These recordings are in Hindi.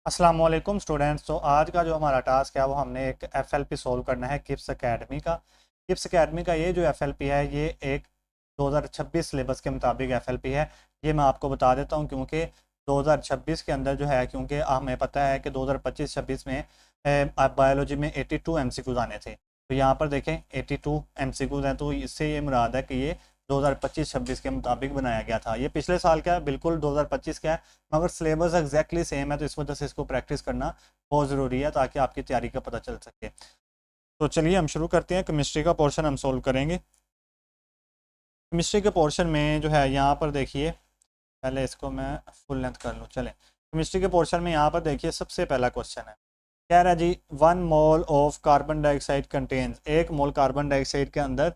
अस्सलाम वालेकुम स्टूडेंट्स। तो आज का जो हमारा टास्क है वो हमने एक एफएलपी सोल्व करना है किप्स एकेडमी का। किप्स एकेडमी का ये जो एफएलपी है ये एक 2026 सिलेबस के मुताबिक एफएलपी है। ये मैं आपको बता देता हूँ क्योंकि 2026 के अंदर जो है, क्योंकि हमें पता है कि 2025-26 में बायोलॉजी में 82 एमसीक्यूज आने थे। तो यहाँ पर देखें 82 एमसीक्यूज हैं, तो इससे ये मुराद है कि ये 2025-26 के मुताबिक बनाया गया था। ये पिछले साल का है, बिल्कुल 2025 का है, मगर सिलेबस एग्जैक्टली सेम है, तो इस वजह से इसको प्रैक्टिस करना बहुत ज़रूरी है ताकि आपकी तैयारी का पता चल सके। तो चलिए हम शुरू करते हैं। केमिस्ट्री का पोर्शन हम सोल्व करेंगे। केमिस्ट्री के पोर्शन में जो है यहाँ पर देखिए, पहले इसको मैं फुल लेंथ कर लूँ। चलें, केमिस्ट्री के पोर्शन में यहाँ पर देखिए सबसे पहला क्वेश्चन है, कह रहा है जी 1 mole of carbon dioxide contains, 1 mole carbon dioxide के अंदर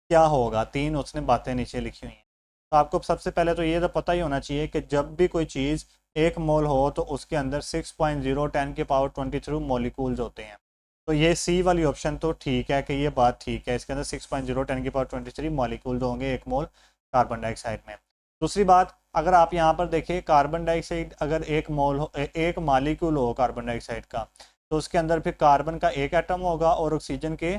क्या होगा। तीन उसने बातें नीचे लिखी हुई हैं। तो आपको सबसे पहले तो ये तो पता ही होना चाहिए कि जब भी कोई चीज़ 1 मोल हो तो उसके अंदर 6.0 10⁻23 मॉलिक्यूल्स होते हैं। तो ये सी वाली ऑप्शन तो ठीक है कि ये बात ठीक है, इसके अंदर 6.0 10⁻23 मॉलिक्यूल्स होंगे 1 मोल कार्बन डाइऑक्साइड में। दूसरी बात, अगर आप यहाँ पर देखें कार्बन डाइऑक्साइड अगर 1 मोल हो, एक मालिक्यूल हो कार्बन डाइऑक्साइड का, तो उसके अंदर फिर कार्बन का एक एटम होगा और ऑक्सीजन के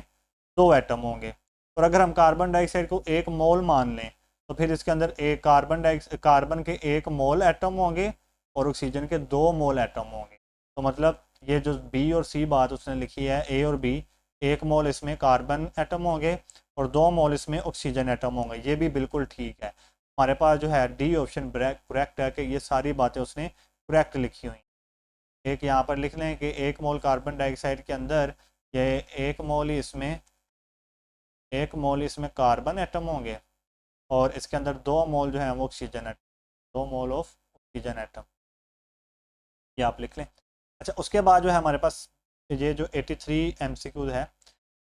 2 एटम होंगे। और अगर हम कार्बन डाइऑक्साइड को 1 मोल मान लें तो फिर इसके अंदर एक कार्बन के 1 मोल एटम होंगे और ऑक्सीजन के 2 मोल एटम होंगे। तो मतलब ये जो बी और सी बात उसने लिखी है, ए और बी, 1 मोल इसमें कार्बन एटम होंगे और 2 मोल इसमें ऑक्सीजन एटम होंगे, ये भी बिल्कुल ठीक है। हमारे पास जो है डी ऑप्शन करेक्ट है कि ये सारी बातें उसने करेक्ट लिखी हुई। एक यहाँ पर लिख लें कि 1 मोल कार्बन डाइऑक्साइड के अंदर ये 1 मोल ही इसमें 1 मोल इसमें कार्बन एटम होंगे और इसके अंदर 2 मोल जो है वो oxygen atom, 2 mole of oxygen atom, ये आप लिख लें। अच्छा, उसके बाद जो है हमारे पास ये जो 83 एमसीक्यू है,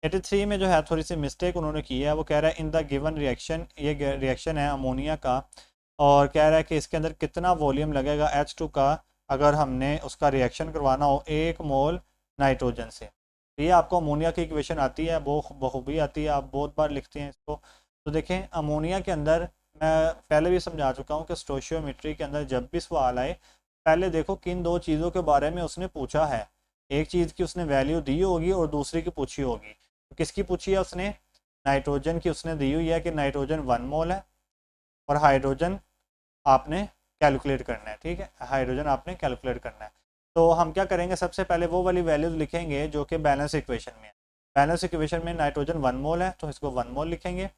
83 में जो है थोड़ी सी मिस्टेक उन्होंने की है। वो कह रहा है इन द गिवन रिएक्शन, ये रिएक्शन है अमोनिया का, और कह रहा है कि इसके अंदर कितना वॉल्यूम लगेगा H2 का अगर हमने उसका रिएक्शन करवाना हो 1 मोल नाइट्रोजन से। तो ये आपको अमोनिया की इक्वेशन आती है, बखूबी आती है, आप बहुत बार लिखते हैं इसको। तो देखें अमोनिया के अंदर मैं पहले भी समझा चुका हूँ कि स्टोशियोमेट्री के अंदर जब भी सवाल आए, पहले देखो किन दो चीज़ों के बारे में उसने पूछा है। एक चीज़ की उसने वैल्यू दी होगी और दूसरी की पूछी होगी। तो किसकी पूछी है उसने? नाइट्रोजन की उसने दी हुई है कि नाइट्रोजन 1 मोल है और हाइड्रोजन आपने कैलकुलेट करना है। ठीक है, हाइड्रोजन आपने कैलकुलेट करना है। तो हम क्या करेंगे, सबसे पहले वो वाली वैल्यूज लिखेंगे जो कि बैलेंस इक्वेशन में है। बैलेंस इक्वेशन में नाइट्रोजन 1 मोल है तो इसको 1 मोल लिखेंगे,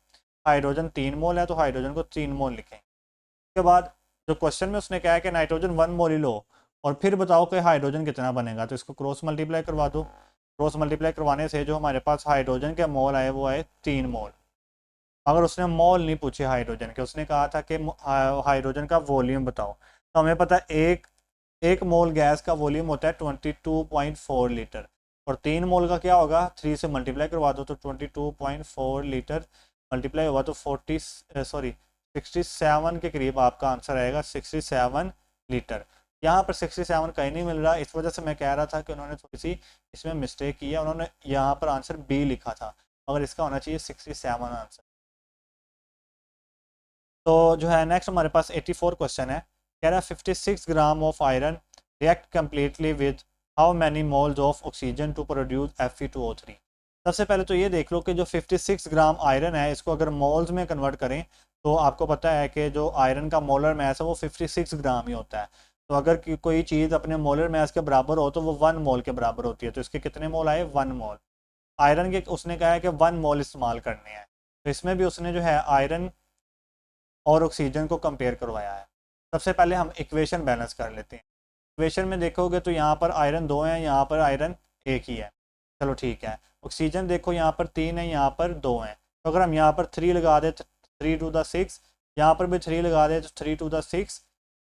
हाइड्रोजन 3 मोल है तो हाइड्रोजन को 3 मोल लिखेंगे। उसके बाद जो क्वेश्चन में उसने कहा है कि नाइट्रोजन 1 मोल ही लो और फिर बताओ कि हाइड्रोजन कितना बनेगा, तो इसको क्रॉस मल्टीप्लाई करवा दो। क्रॉस मल्टीप्लाई करवाने से जो हमारे पास हाइड्रोजन के मोल आए वो आए 3 मोल। अगर उसने मोल नहीं पूछे हाइड्रोजन के, उसने कहा था कि हाइड्रोजन का वॉल्यूम बताओ, तो हमें पता है एक एक मोल गैस का वॉल्यूम होता है 22.4 लीटर, और 3 मोल का क्या होगा, 3 से मल्टीप्लाई करवा दो तो 22.4 लीटर मल्टीप्लाई होगा तो 67 के करीब आपका आंसर आएगा, 67 लीटर। यहाँ पर 67 कहीं नहीं मिल रहा, इस वजह से मैं कह रहा था कि उन्होंने थोड़ी सी इसमें मिस्टेक की है, उन्होंने यहाँ पर आंसर बी लिखा था मगर इसका होना चाहिए 67 आंसर। तो जो है नेक्स्ट हमारे पास 84 क्वेश्चन है, कह रहा है 56 gram of iron react completely with how many moles of oxygen to produce Fe2O3। सबसे पहले तो ये देख लो कि जो 56 ग्राम आयरन है इसको अगर मोल्स में कन्वर्ट करें तो आपको पता है कि जो आयरन का मोलर मैस है वो 56 ग्राम ही होता है। तो अगर कोई चीज़ अपने मोलर मैस के बराबर हो तो वो 1 मोल के बराबर होती है, तो इसके कितने मोल आए, 1 मोल। आयरन के उसने कहा है कि 1 मोल इस्तेमाल करने हैं, तो इसमें भी उसने जो है आयरन और ऑक्सीजन को कंपेयर करवाया है। सबसे पहले हम इक्वेशन बैलेंस कर लेते हैं। इक्वेशन में देखोगे तो यहाँ पर आयरन 2 है, यहाँ पर आयरन 1 ही है। चलो ठीक है, ऑक्सीजन देखो यहाँ पर 3 है, यहाँ पर 2 है, तो अगर हम यहाँ पर 3 लगा दे तो 3 to the 6, यहाँ पर भी 3 लगा दे तो 3 to the 6।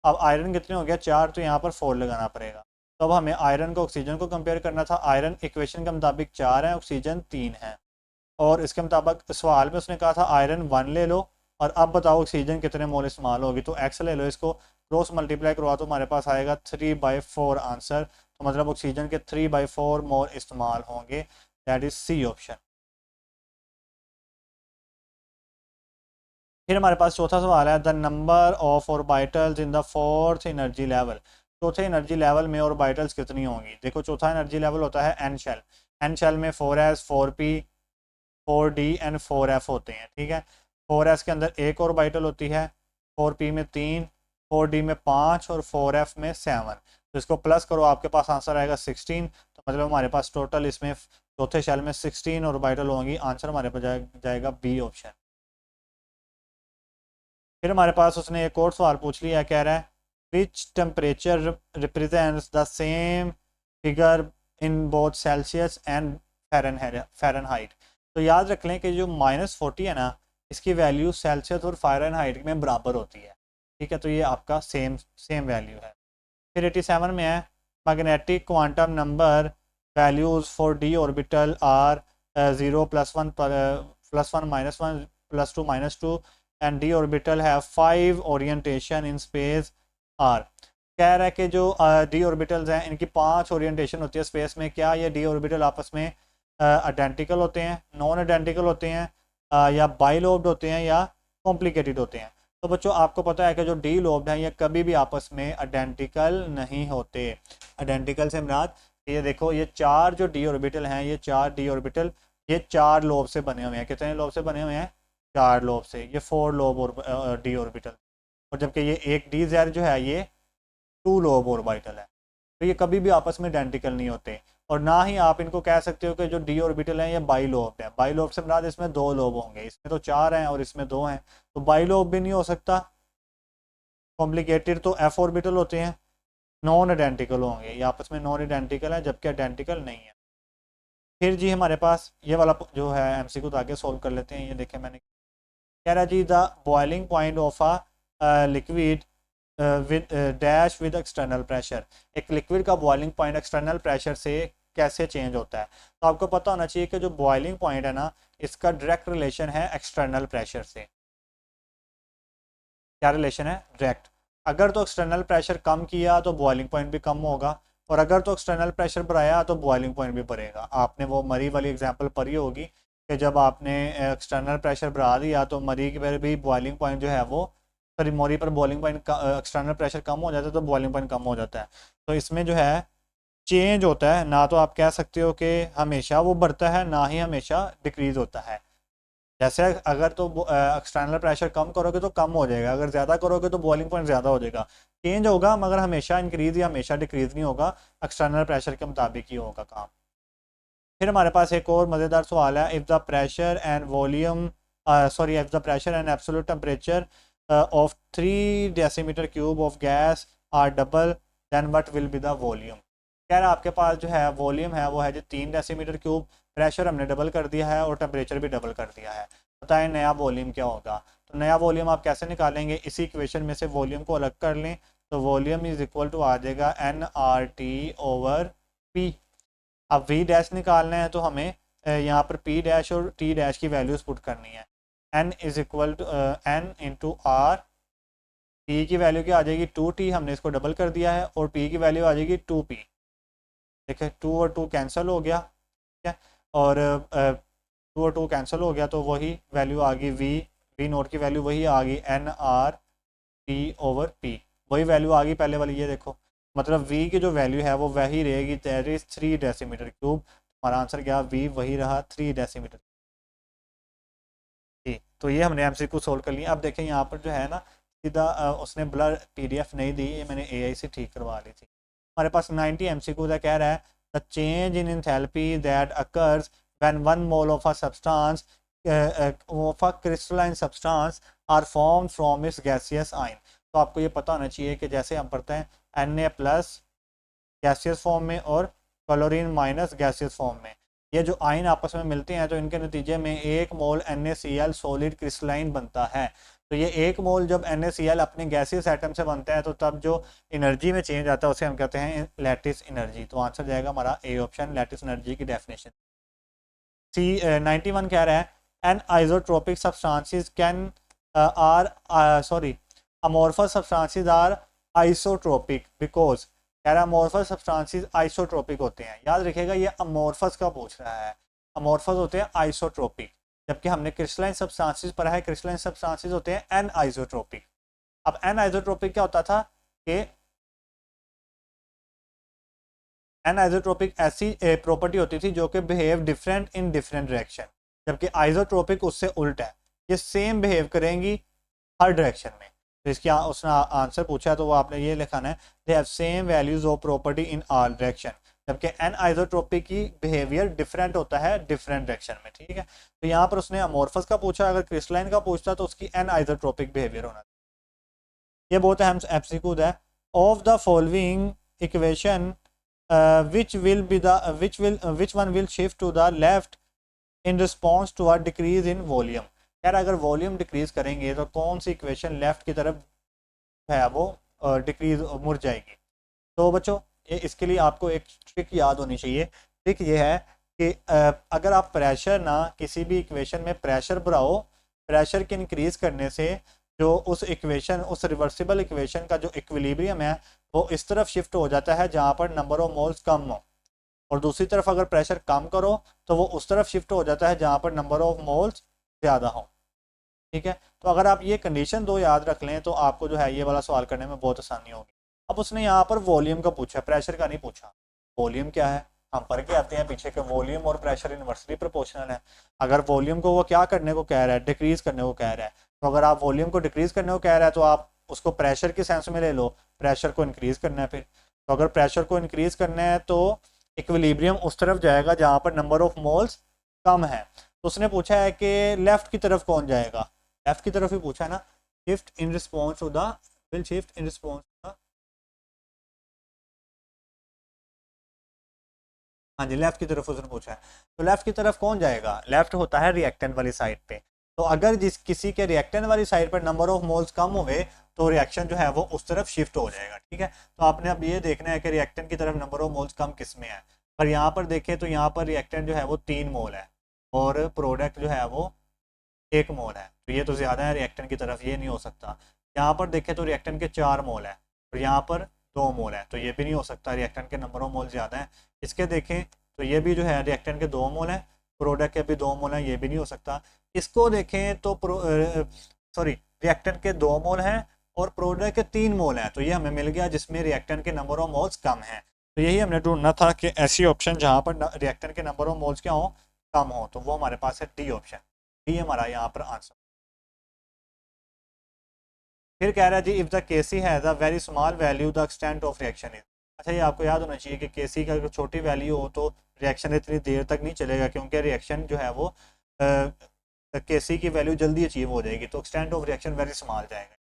अब आयरन कितने हो गया, 4, तो यहाँ पर 4 लगाना पड़ेगा। तो अब हमें आयरन को ऑक्सीजन को कंपेयर करना था। आयरन इक्वेशन के मुताबिक 4 है, ऑक्सीजन 3 है, और इसके मुताबिक सवाल में उसने कहा था आयरन 1 ले लो और अब बताओ ऑक्सीजन कितने मोल इस्तेमाल होगी, तो एक्स ले लो, इसको क्रॉस मल्टीप्लाई करवा तो हमारे पास आएगा 3/4 आंसर। तो मतलब ऑक्सीजन के 3/4 मोल इस्तेमाल होंगे, दैट इज सी ऑप्शन। फिर हमारे पास चौथा सवाल है, the number of orbitals in the fourth energy level. चौथे एनर्जी लेवल में ऑर्बिटल्स कितनी होंगी। देखो चौथा एनर्जी लेवल होता है एन शेल। एन शेल में 4s 4p 4d and 4f होते हैं, ठीक है। 4s के अंदर एक ऑर्बिटल होती है, 4p में 3, 4d में 5 और 4f में 7। तो इसको प्लस करो, आपके पास आंसर आएगा 16। तो मतलब हमारे पास टोटल इसमें चौथे शेल में 16 ऑर्बिटल होंगी। आंसर हमारे पास जाएगा बी ऑप्शन। फिर हमारे पास उसने एक और सवाल पूछ लिया, कह रहा है which temperature represents the same figure in both Celsius and Fahrenheit. तो याद रख लें कि जो -40 है ना, इसकी वैल्यू सेल्सियस और फ़ारेनहाइट में बराबर होती है, ठीक है। तो ये आपका सेम सेम वैल्यू है। फिर 87 में है magnetic quantum number values for D orbital are 0 +1 +1 -1 +2 -2 and D orbital है 5 ओरिएंटेशन इन स्पेस आर। कह रहा है कि जो डी ऑर्बिटल्स हैं इनकी 5 ओरिएंटेशन होती है स्पेस में। क्या ये डी ऑर्बिटल आपस में आइडेंटिकल होते हैं, नॉन आइडेंटिकल होते हैं, या बाई लोब्ड होते हैं, या कॉम्प्लिकेटेड होते हैं। तो बच्चों आपको पता है कि जो डी लोब्ड हैं ये कभी भी आपस में आइडेंटिकल नहीं होते। आइडेंटिकल से मुराद ये देखो, ये चार जो डी ऑर्बिटल हैं, ये चार डी ऑर्बिटल ये 4 लोब से बने हुए हैं। कितने लोब से बने हुए हैं? 4 लोब से। ये 4 लोब और डी ऑर्बिटल। और जबकि ये एक डी जेड जो है ये 2 लोब ऑर्बिटल है। तो ये कभी भी आपस में आइडेंटिकल नहीं होते। और ना ही आप इनको कह सकते हो कि जो डी ऑर्बिटल हैं ये बाई लोब है। बाई लोब से मुराद इसमें 2 लोब होंगे, इसमें तो 4 हैं और इसमें 2 हैं, तो बाई लोब भी नहीं हो सकता। कॉम्प्लिकेटेड तो एफ ऑर्बिटल होते हैं, नॉन आइडेंटिकल होंगे, ये आपस में नॉन आइडेंटिकल है जबकि आइडेंटिकल नहीं है। फिर जी हमारे पास ये वाला जो है एमसीक्यू तो आगे सोल्व कर लेते हैं। ये देखें मैंने कह रहा जी the boiling point of a liquid with dash with external pressure. एक लिक्विड का बॉइलिंग पॉइंट एक्सटर्नल प्रेशर से कैसे चेंज होता है। तो आपको पता होना चाहिए कि जो बॉइलिंग पॉइंट है ना, इसका डायरेक्ट रिलेशन है एक्सटर्नल प्रेशर से। क्या रिलेशन है? डायरेक्ट। अगर तो एक्सटर्नल प्रेशर कम किया तो बॉइलिंग पॉइंट भी कम होगा, और अगर तो एक्सटर्नल प्रेशर बढ़ाया तो बॉइलिंग पॉइंट भी बढ़ेगा। आपने वो मरी वाली एग्जांपल पढ़ी होगी कि जब आपने एक्सटर्नल प्रेशर बढ़ा दिया तो मरी पर भी बॉइलिंग पॉइंट जो है वो, सॉरी मोरी पर बॉइलिंग पॉइंट एक्सटर्नल प्रेशर कम हो जाता है तो बॉइलिंग पॉइंट कम हो जाता है। तो इसमें जो है चेंज होता है ना, तो आप कह सकते हो कि हमेशा वो बढ़ता है ना ही हमेशा डिक्रीज होता है। जैसे अगर तो एक्सटर्नल प्रेशर कम करोगे तो कम हो जाएगा, अगर ज़्यादा करोगे तो बॉइलिंग पॉइंट ज़्यादा हो जाएगा। चेंज होगा मगर हमेशा इंक्रीज या हमेशा डिक्रीज नहीं होगा, एक्सटर्नल प्रेशर के मुताबिक ही होगा काम। फिर हमारे पास एक और मज़ेदार सवाल है, if the pressure and volume sorry if the pressure and absolute temperature of 3 decimetre cube of gas are double then what will be the volume. कह रहा है आपके पास जो है वॉल्यूम है वो है जो 3 डेसीमीटर क्यूब, प्रेशर हमने डबल कर दिया है और टेम्परेचर भी डबल कर दिया है। बताएं नया वॉल्यूम क्या होगा। तो नया वॉल्यूम आप कैसे निकालेंगे, इसी इक्वेशन में से वॉल्यूम को अलग कर लें। तो वॉल्यूम इज इक्वल टू आ जाएगा NRT/P। अब वी डैश निकालना है तो हमें यहाँ पर पी डैश और टी डैश की वैल्यूज पुट करनी है। N is equal to N into R. P की वैल्यू क्या आ जाएगी 2T, हमने इसको डबल कर दिया है, और पी की वैल्यू आ जाएगी 2P। देखिए 2 और 2 कैंसिल हो गया, ठीक है। और 2 और 2 कैंसिल हो गया तो वही वैल्यू आ गई वी नोट की वैल्यू वही आ गई NRT/P। वही वैल्यू आ गई पहले वाली, ये देखो। मतलब वी की जो वैल्यू है वो वही रहेगी, दैट इज 3 डेसीमीटर क्यूब। हमारा आंसर क्या, वी वही रहा 3 डेसीमीटर। जी, तो ये हमने एमसीक्यू सोल्व कर लिया। अब देखें यहाँ पर जो है ना, सीधा उसने ब्लर पीडीएफ नहीं दी, ये मैंने एआई से ठीक करवा ली थी। हमारे पास 90 एमसीक्यू का कह रहा है the change in enthalpy that occurs when 1 mole of a substance of a crystalline substance are form from its gaseous ion. तो आपको ये पता होना चाहिए कि जैसे हम पढ़ते हैं Na+ गैसियस फॉर्म में और क्लोरीन माइनस गैसियस फॉर्म में, ये जो आयन आपस में मिलते हैं तो इनके नतीजे में 1 मोल NaCl सॉलिड क्रिस्टलाइन बनता है। तो ये 1 मोल जब NaCl अपने गैसियस एटम से बनता है तो तब जो एनर्जी में चेंज आता है उसे हम कहते हैं लैटिस एनर्जी। तो आंसर जाएगा हमारा ए ऑप्शन, लैटिस एनर्जी की डेफिनेशन। सी 91 कह रहा है anisotropic substances can are sorry amorphous substances are isotropic because, कह रहा है अमोर्फस सब्सटेंसेस आइसोट्रोपिक होते हैं। याद रखिएगा ये अमोर्फस का पूछ रहा है, अमोर्फस होते हैं आइसोट्रोपिक, जबकि हमने क्रिस्टलाइन सब्सटेंसेस पढ़ा है, क्रिस्टलाइन सब्सटेंसेस होते हैं एन आइसोट्रोपिक। अब एन आइसोट्रोपिक क्या होता था कि एनआइसोट्रोपिक ऐसी प्रॉपर्टी होती थी जो कि behave different in different direction, जबकि आइसोट्रोपिक उससे उल्टा है, ये सेम बिहेव करेंगी हर डायरेक्शन में। तो इसकी उसने आंसर पूछा है तो वो आपने ये लिखाना है, they have same values of property in all direction, जबकि एन आइसोट्रोपिक की बिहेवियर डिफरेंट होता है डिफरेंट डायरेक्शन में। ठीक है, तो यहाँ पर उसने अमोर्फस का पूछा, अगर क्रिस्टलाइन का पूछता तो उसकी एन आइसोट्रोपिक बिहेवियर होना। ये बहुत अहम एमसीक्यू है। Of the following equation which one will shift to the left in response to a decrease in volume। यार अगर वॉल्यूम डिक्रीज करेंगे तो कौन सी इक्वेशन लेफ्ट की तरफ है वो डिक्रीज मुड़ जाएगी। तो बच्चों ये इसके लिए आपको एक ट्रिक याद होनी चाहिए। ट्रिक ये है कि अगर आप प्रेशर ना किसी भी इक्वेशन में प्रेशर बढ़ाओ, प्रेशर के इंक्रीज करने से जो उस इक्वेशन उस रिवर्सिबल इक्वेशन का जो इक्विलिब्रियम है वो इस तरफ शिफ्ट हो जाता है जहाँ पर नंबर ऑफ मोल्स कम हो, और दूसरी तरफ अगर प्रेशर कम करो तो वो उस तरफ शिफ्ट हो जाता है जहाँ पर नंबर ऑफ मोल्स ज़्यादा हो। ठीक है, तो अगर आप ये कंडीशन दो याद रख लें तो आपको जो है ये वाला सवाल करने में बहुत आसानी होगी। अब उसने यहाँ पर वॉल्यूम का पूछा, प्रेशर का नहीं पूछा। वॉल्यूम क्या है, हम पढ़ के आते हैं पीछे के वॉल्यूम और प्रेशर इनवर्सली प्रोपोर्शनल है। अगर वॉल्यूम को वो क्या करने को कह रहा है, डिक्रीज करने को कह रहा है, तो अगर आप वॉल्यूम को डिक्रीज करने को कह रहा है तो आप उसको प्रेशर के सेंस में ले लो, प्रेशर को इंक्रीज करना है फिर। तो अगर प्रेशर को इंक्रीज करना है तो इक्विलिब्रियम उस तरफ जाएगा जहाँ पर नंबर ऑफ मोल्स कम है। तो उसने पूछा है कि लेफ्ट की तरफ कौन जाएगा, लेफ्ट की तरफ ही पूछा है ना, shift in response to the will shift in response to the, हाँ जी लेफ्ट की तरफ उसने पूछा है। तो लेफ्ट की तरफ कौन जाएगा, लेफ्ट होता है रिएक्टेंट वाली साइड पे। तो अगर जिस किसी के रिएक्टेंट वाली साइड पर नंबर ऑफ मोल्स कम हुए तो रिएक्शन जो है वो उस तरफ शिफ्ट हो जाएगा। ठीक है, तो आपने अब ये देखना है कि रिएक्टेंट की तरफ नंबर ऑफ मोल्स कम किस में है। पर यहाँ पर देखें तो यहाँ पर रिएक्टेंट जो है वो 3 मोल है और प्रोडक्ट जो है वो 1 मोल है, तो ये तो ज़्यादा है रिएक्टेंट की तरफ, ये नहीं हो सकता। यहाँ पर देखें तो रिएक्टेंट के 4 मोल है और यहाँ पर 2 मोल है, तो ये भी नहीं हो सकता, रिएक्टेंट के नंबर ऑफ मोल ज़्यादा है। इसके देखें तो ये भी जो है रिएक्टेंट के 2 मोल है, प्रोडक्ट के भी 2 मोल है, ये भी नहीं हो सकता। इसको देखें तो सॉरी रिएक्टेंट के 2 मोल हैं और प्रोडक्ट के 3 मोल हैं, तो ये हमें मिल गया जिसमें रिएक्टेंट के नंबर ऑफ मोल्स कम है। तो यही हमने ढूंढना था कि ऐसी ऑप्शन जहाँ पर रिएक्टेंट के नंबर ऑफ मोल्स क्या हो, कम हो, तो वो हमारे पास है डी ऑप्शन। डी हमारा यहाँ पर आंसर। फिर कह रहा है जी if the KC has a very small value the extent of reaction is. अच्छा ये आपको याद होना चाहिए कि केसी का अगर छोटी वैल्यू हो तो रिएक्शन इतनी देर तक नहीं चलेगा, क्योंकि रिएक्शन जो है वो केसी की वैल्यू जल्दी अचीव हो जाएगी, तो extent of reaction very small जाएगा।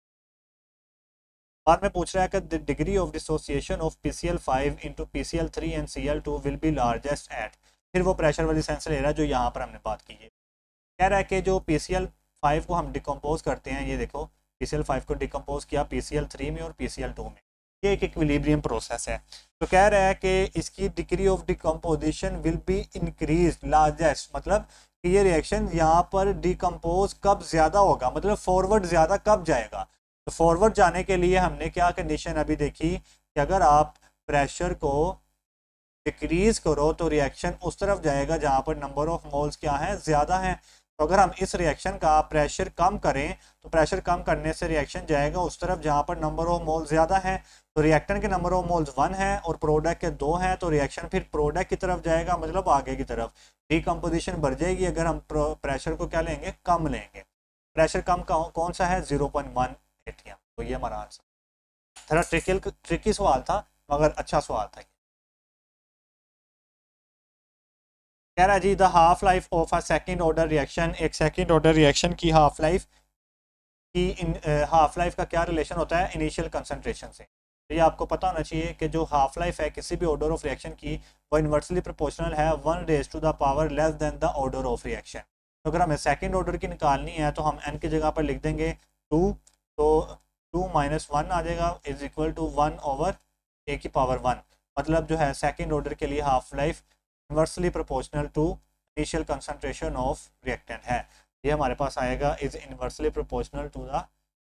बाद में पूछ रहा है कि the degree of dissociation of PCl5 into PCl3 and Cl2 will be largest at. फिर वो प्रेशर वाली सेंस ले रहा है जो यहाँ पर हमने बात की है। कह रहा है कि जो PCl5 को हम डिकम्पोज करते हैं, ये देखो PCl5 को डिकम्पोज किया PCl3 में और PCl2 में, ये एक इक्विलिब्रियम प्रोसेस है। तो कह रहा है कि इसकी degree of decomposition will be increase largest, मतलब कि ये रिएक्शन यहाँ पर डिकम्पोज कब ज़्यादा होगा, मतलब फॉरवर्ड ज़्यादा कब जाएगा। तो फॉरवर्ड जाने के लिए हमने क्या कंडीशन अभी देखी कि अगर आप प्रेशर को डिक्रीज करो तो रिएक्शन उस तरफ जाएगा जहाँ पर नंबर ऑफ मोल्स क्या है, ज़्यादा है। तो अगर हम इस रिएक्शन का प्रेशर कम करें तो प्रेशर कम करने से रिएक्शन जाएगा उस तरफ जहाँ पर नंबर ऑफ मोल ज़्यादा है। तो रिएक्टेंट के नंबर ऑफ मोल्स 1 है और प्रोडक्ट के 2 हैं, तो रिएक्शन फिर प्रोडक्ट की तरफ जाएगा, मतलब आगे की तरफ डिकम्पोजिशन बढ़ जाएगी अगर हम प्रेशर को क्या लेंगे, कम लेंगे। प्रेशर कम कौन सा है, 0.1 atm। तो ये हमारा आंसर। थोड़ा ट्रिकी सवाल था मगर अच्छा सवाल था। कह रहा है जी the half life of a second order reaction, एक सेकंड ऑर्डर रिएक्शन की हाफ लाइफ की हाफ लाइफ का क्या रिलेशन होता है इनिशियल कंसंट्रेशन से। तो ये आपको पता होना चाहिए कि जो हाफ लाइफ है किसी भी ऑर्डर ऑफ रिएक्शन की वो इन्वर्सली प्रोपोर्शनल है 1 raise to the power less than the order of reaction. तो अगर हमें सेकंड ऑर्डर की निकालनी है तो हम n की जगह पर लिख देंगे 2, तो 2 - 1 आ जाएगा is equal to 1 over a की पावर 1। मतलब जो है सेकंड ऑर्डर के लिए half life inversely proportional to initial concentration of reactant है। ये हमारे पास आएगा is inversely proportional to the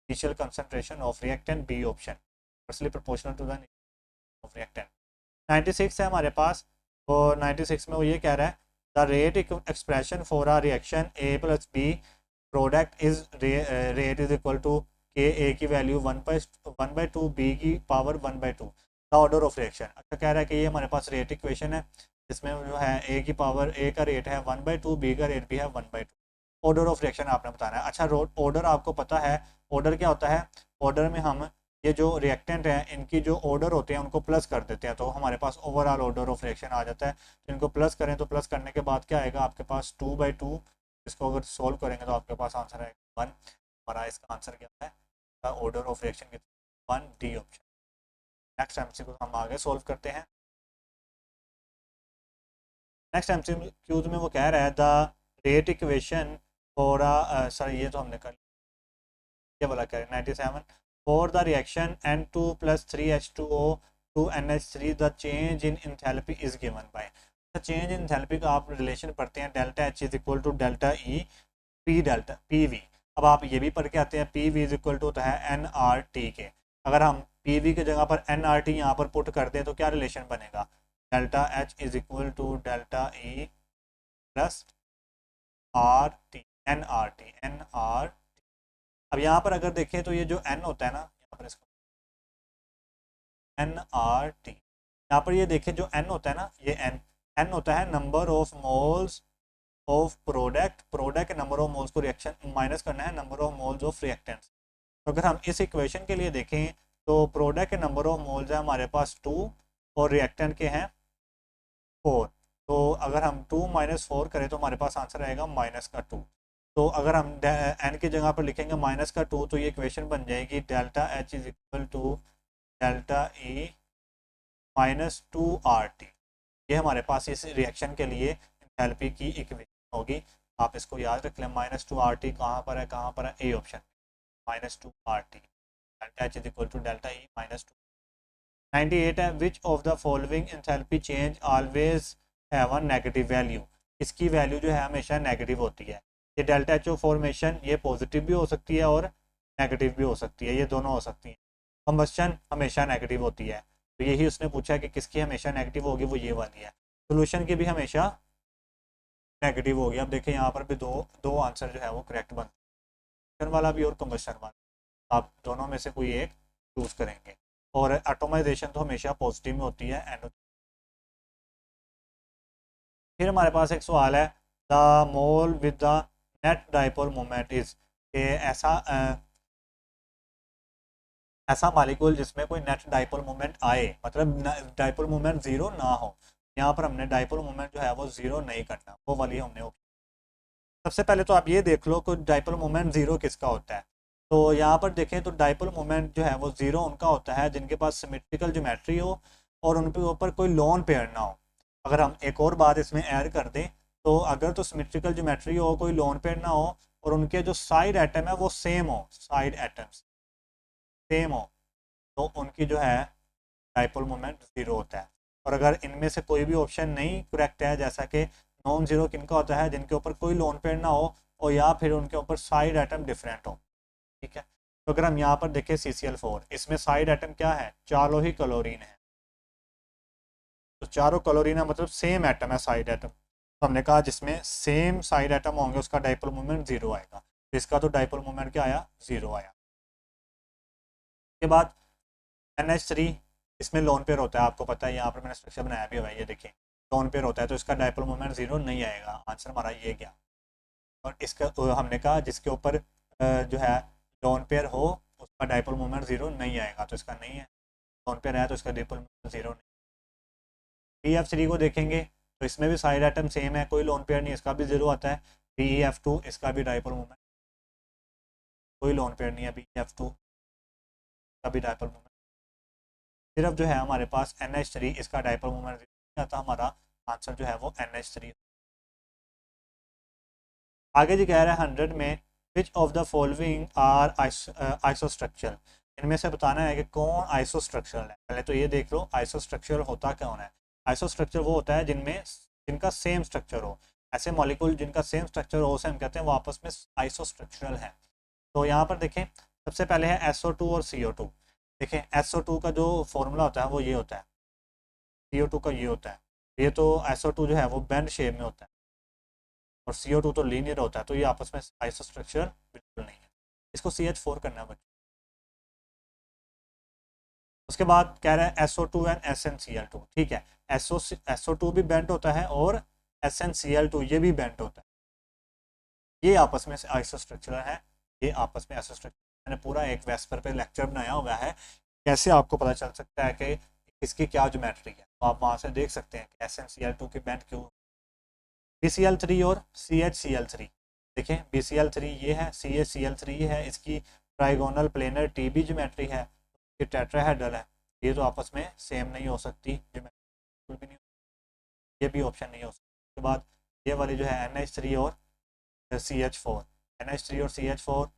initial concentration of reactant, B option inversely proportional to the of reactant. 96 है हमारे पास, और 96 में वो ये कह रहा है the rate expression for a reaction A + B product is rate is equal to K A की वैल्यू 1/2 B की power 1/2। The order of reaction. अच्छा कह रहा है कि ये हमारे पास रेट इक्वेशन है जिसमें जो है ए की पावर ए का रेट है 1/2, बी का रेट भी है 1/2। ऑर्डर ऑफ रिएक्शन आपने बताना है। अच्छा ऑर्डर आपको पता है ऑर्डर क्या होता है? ऑर्डर में हम ये जो रिएक्टेंट हैं इनकी जो ऑर्डर होते हैं उनको प्लस कर देते हैं तो हमारे पास ओवरऑल ऑर्डर ऑफ रिएक्शन आ जाता है। तो इनको प्लस करें तो प्लस करने के बाद क्या आएगा आपके पास 2/2। इसको अगर सोल्व करेंगे तो आपके पास आंसर आएगा 1। हमारा इसका आंसर क्या है? ऑर्डर ऑफ रिएक्शन कितना? 1 डी ऑप्शन। नेक्स्ट एमसीक्यू हम आगे सोल्व करते हैं। नेक्स्ट एमसीक्यू में वो कह रहा है the rate equation for sir ये तो हमने कर ये वाला कह रहे हैं 97 for the reaction N2+3H2O to NH3 the change in enthalpy is given by. Change in enthalpy का आप रिलेशन पढ़ते हैं delta H is equal to delta E P delta P V. अब आप ये भी पढ़ के आते हैं P V is equal to होता है एन आर टी के। अगर हम पी वी की जगह पर एन आर टी यहाँ पर पुट कर दें तो क्या रिलेशन बनेगा? Delta H is equal to delta E plus R T N R. अब यहाँ पर अगर देखें तो ये जो एन होता है ना यहाँ पर इसको एन आर टी यहाँ पर ये देखें जो एन होता है ना ये एन एन होता है number of moles of product. Product number of moles को रिएक्शन माइनस करना है number of moles of reactants. तो अगर हम इस इक्वेशन के लिए देखें तो प्रोडक्ट के नंबर ऑफ मोल्स है हमारे पास 2 और रिएक्टेंट के हैं 4। तो अगर हम 2 - 4 करें तो हमारे पास आंसर आएगा -2। तो अगर हम एन की जगह पर लिखेंगे -2 तो ये इक्वेशन बन जाएगी delta H is equal to delta E -2 RT। ये हमारे पास इस रिएक्शन के लिए एंथैल्पी की इक्वेशन होगी। आप इसको याद रख लें -2 RT कहाँ पर है A option -2 RT। Delta H is equal to delta E -2। 98 है which of the following enthalpy change always have a negative value. इसकी वैल्यू जो है हमेशा नेगेटिव होती है। ये डेल्टा एच ओ फॉर्मेशन ये पॉजिटिव भी हो सकती है और नेगेटिव भी हो सकती है, ये दोनों हो सकती हैं। कंबस्शन हमेशा नेगेटिव होती है तो यही उसने पूछा कि किसकी हमेशा नेगेटिव होगी, वो ये वाली है। सोल्यूशन की भी हमेशा नेगेटिव होगी। अब देखिए यहाँ पर भी दो दो आंसर जो है वो करेक्ट बनते हैं, वाला भी और कंबस्शन वाला। आप दोनों में से कोई एक चूज करेंगे और एटोमाइजेशन तो हमेशा पॉजिटिव में होती है एंड। फिर हमारे पास एक सवाल है the mole with the net dipole moment is के ऐसा मालिक्यूल जिसमें कोई नेट डाइपोल मोमेंट आए मतलब डाइपोल मोमेंट जीरो ना हो। यहाँ पर हमने डाइपोल मोमेंट जो है वो जीरो नहीं करना, वो वाली हमने सबसे पहले तो आप ये देख लो कि डाइपोल मोमेंट जीरो किसका होता है। तो यहाँ पर देखें तो डाइपोल मोमेंट जो है वो जीरो उनका होता है जिनके पास सिमेट्रिकल ज्योमेट्री हो और उनके ऊपर कोई लोन पेयर ना हो। अगर हम एक और बात इसमें ऐड कर दें तो अगर तो सिमेट्रिकल ज्योमेट्री हो, कोई लोन पेयर ना हो और उनके जो साइड एटम है वो सेम हो, साइड एटम्स सेम हो तो उनकी जो है डाइपोल मोमेंट जीरो होता है। और अगर इनमें से कोई भी ऑप्शन नहीं करेक्ट है जैसा कि नॉन जीरो किनका होता है जिनके ऊपर कोई लोन पेयर ना हो और या फिर उनके ऊपर साइड एटम डिफरेंट हो। ठीक है, तो अगर हम यहाँ पर देखें CCl4 इसमें साइड एटम क्या है? चारों ही क्लोरीन है। तो चारों क्लोरीन है मतलब सेम एटम है साइड एटम। तो हमने कहा जिसमें सेम साइड एटम होंगे उसका डाइपोल मोमेंट जीरो आएगा। तो इसका तो डाइपोल मोमेंट क्या आया? जीरो आया। के बाद NH3 इसमें लोन पेयर होता है, आपको पता है यहाँ पर मैंने स्ट्रक्चर बनाया भी हुआ है, ये देखिए लोन पेयर होता है तो इसका डाइपोल मोमेंट जीरो नहीं आएगा। आंसर हमारा ये गया। और इसका तो हमने कहा जिसके ऊपर जो है लोन पेयर हो उसका डाइपोल मोमेंट जीरो नहीं आएगा, तो इसका नहीं है। लोन पेयर है तो इसका डाइपोल मोमेंट जीरो नहीं। BF3 को देखेंगे तो इसमें भी साइड आइटम सेम है, कोई लोन पेयर नहीं, इसका भी जीरो आता है। BF2 इसका भी डाइपोल मोमेंट कोई लोन पेयर नहीं है, BF2 का भी डाइपोल मोमेंट सिर्फ जो है हमारे पास NH3 इसका डाइपोल मोमेंट जीरो आता। हमारा आंसर जो है वो NH3। आगे जी कह रहा है 100 में which of the following are isostructure. इनमें से बताना है कि कौन आइसोस्ट्रक्चरल है। पहले तो ये देख लो आइसोस्ट्रक्चरल होता कौन है। आइसोस्ट्रक्चर वो होता है जिनमें जिनका सेम स्ट्रक्चर हो। ऐसे मॉलिक्यूल जिनका सेम स्ट्रक्चर हो उसे हम कहते हैं वो आपस में आइसोस्ट्रक्चरल है। तो यहाँ पर देखें सबसे पहले है SO2 और CO2। देखें SO2 का जो फॉर्मूला होता है वो ये होता है, CO2 का ये होता है। ये तो SO2 जो है वो बेंड शेप में होता है और CO2 तो लीनियर होता है, तो ये आपस में आइसोस्ट्रक्चर बिल्कुल नहीं है। इसको CH4 करना है बच्चों। उसके बाद कह रहा है SO2 एंड SnCl2, ठीक है। SO2 भी बेंट होता है और SnCl2 ये भी बेंट होता है। ये आपस में आइसोस्ट्रक्चरल है, ये आपस में आइसोस्ट्रक्चरल। मैंने पूरा एक वेस्पर पे लेक्चर बनाया हुआ है, कैसे आपको पता चल सकता है कि इसकी क्या ज्योमेट्री है, तो आप वहाँ से देख सकते हैं कि SnCl2 की बेंट क्यों। BCl3 और CHCl3, देखें BCl3 ये है, CHCl3 ये है, इसकी ट्राइगोनल प्लेनर TB ज्योमेट्री है, ये टेट्राहेड्रल है। ये तो आपस में सेम नहीं हो सकती ज्योमेट्री, भी नहीं, ये भी ऑप्शन नहीं हो सकता। उसके बाद ये वाली जो है NH3 और CH4, NH3 और CH4,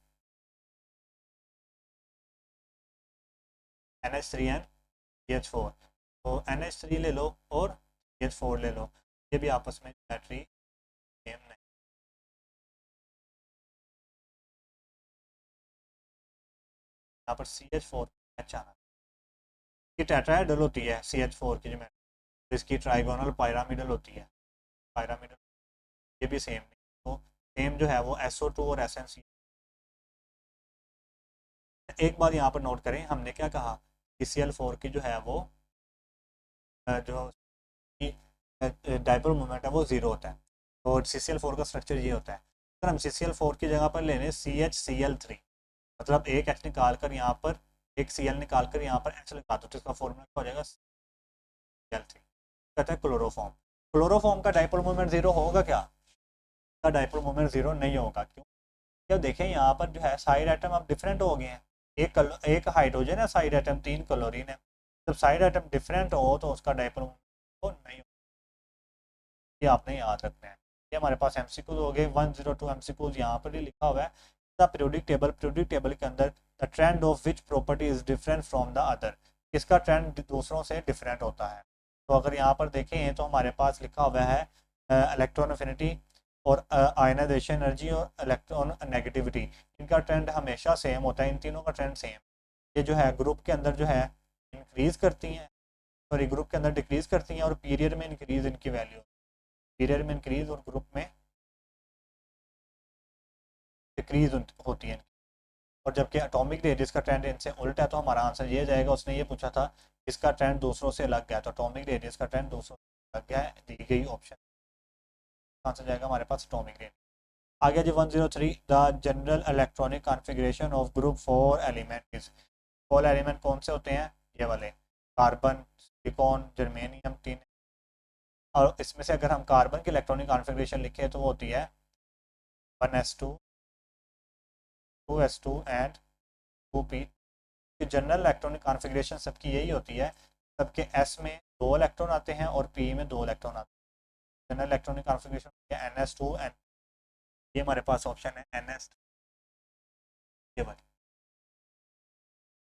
NH3 एंड CH4, तो NH3 ले लो और CH4 ले लो, ये भी आपस में ज्योमेट्री सेम नहीं। यहाँ पर CH4 अच्छा आना, ये टेट्राहेड्रल होती है CH4 की ज्योमेट्री, इसकी ट्राइगोनल पायरामिडल होती है, पायरामिडल, ये भी सेम नहीं। तो सेम जो है वो SO2 और SnC। एक बार यहाँ पर नोट करें, हमने क्या कहा, CCl4 की जो है वो जो डाइपोल मोमेंट है वो जीरो होता है, और CCl4 का स्ट्रक्चर ये होता है। अगर हम CCl4 की जगह पर ले लें CHCl3, मतलब एक H निकाल कर यहाँ पर एक Cl निकाल कर यहाँ पर H लगा दो, तो इसका फॉर्मूला क्या हो जाएगा, Cl3। कहता है क्लोरोफॉर्म, क्लोरोफॉर्म का डाइपोल मोमेंट जीरो होगा क्या, का डाइपोल मोमेंट जीरो नहीं होगा, क्यों? जब देखें यहाँ पर जो है साइड आइटम अब डिफरेंट हो गए हैं, एक हाइड्रोजन है, साइड आइटम 3 क्लोरीन है। जब साइड आइटम डिफरेंट हो तो उसका डाइपोल मोमेंट नहीं हो, ये आपने याद रखना है। ये हमारे पास MCQs हो गए, 102 MCQs यहाँ पर ही लिखा हुआ है। द पीरियोडिक टेबल के अंदर the trend of which property is different from the other, इसका ट्रेंड दूसरों से डिफरेंट होता है। तो अगर यहाँ पर देखें तो हमारे पास लिखा हुआ है इलेक्ट्रॉन अफिनिटी और आयनाइजेशन एनर्जी और इलेक्ट्रॉन नेगेटिविटी, इनका ट्रेंड हमेशा सेम होता है, इन तीनों का ट्रेंड सेम। ये जो है ग्रुप के अंदर जो है इंक्रीज करती हैं, सॉरी ग्रुप के अंदर डिक्रीज करती हैं, और पीरियड में इंक्रीज इनकी वैल्यू, पीरियड में इंक्रीज और ग्रुप में डिक्रीज होती है। और जबकि एटॉमिक रेडियस का ट्रेंड इनसे उल्टा है, तो हमारा आंसर ये जाएगा, उसने ये पूछा था इसका ट्रेंड दूसरों से अलग गया, तो एटॉमिक रेडियस का ट्रेंड दूसरों से अलग गया है, दी गई ऑप्शन आंसर जाएगा हमारे पास एटॉमिक रेडियस। आगे जी 103, the general electronic configuration of group 4 element is, 4 element कौन से होते हैं, ये वाले, कार्बन, सिलिकॉन, जर्मेनियम, तीन। और इसमें से अगर हम कार्बन की इलेक्ट्रॉनिक कॉन्फ़िगरेशन लिखें तो वो होती है 1s2, 2s2 and 2p। General electronic configuration सबकी यही होती है, सबके S में 2 इलेक्ट्रॉन आते हैं और P में 2 इलेक्ट्रॉन आते हैं। General electronic configuration NS2 and, ये हमारे पास ऑप्शन है NS, ये वाली।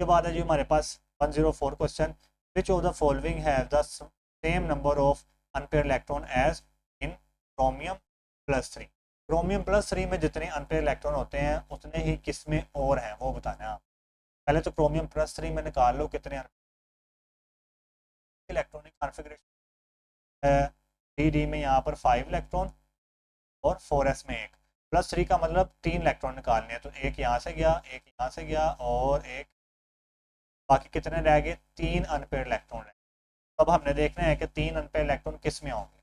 के बाद है जी हमारे पास 104 question, which of the following have the same number of unpair electron as in chromium, chromium में जितने अनपेयर इलेक्ट्रॉन होते हैं उतने ही किस में और हैं वो बताना है आप। पहले तो क्रोमियम+3 में निकाल लो कितने इलेक्ट्रॉनिक कॉन्फ़िगरेशन, डी में यहाँ पर 5 इलेक्ट्रॉन और 4s में एक, +3 का मतलब 3 इलेक्ट्रॉन निकालने हैं, तो एक यहाँ से गया, एक यहाँ से गया और एक, बाकी कितने रह गए, 3 अनपेयर इलेक्ट्रॉन रहे। अब हमने देखना है कि 3 अनपेयर इलेक्ट्रॉन किस में होंगे।